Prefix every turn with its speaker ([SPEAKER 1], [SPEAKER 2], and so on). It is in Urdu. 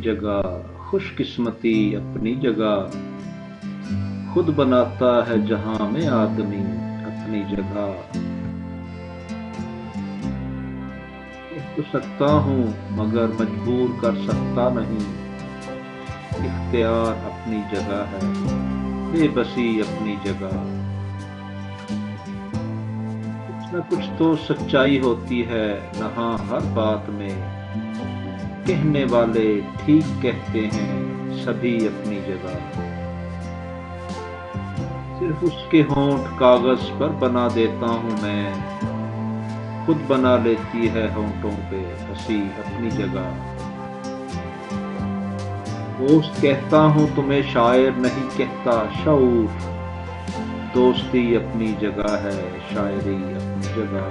[SPEAKER 1] جگہ، خوش قسمتی اپنی جگہ، خود بناتا ہے جہاں میں آدمی اپنی جگہ۔ کہہ تو سکتا ہوں مگر مجبور کر سکتا نہیں، اختیار اپنی جگہ ہے، بے بسی اپنی جگہ۔ کچھ نہ کچھ تو سچائی ہوتی ہے نہاں ہر بات میں، کہنے والے ٹھیک کہتے ہیں سبھی اپنی جگہ۔ صرف اس کے ہونٹ کاغذ پر بنا دیتا ہوں میں، خود بنا لیتی ہے ہونٹوں پہ ہنسی اپنی جگہ۔ دوست کہتا ہوں تمہیں شاعر نہیں کہتا شعور، دوستی اپنی جگہ ہے شاعری اپنی جگہ۔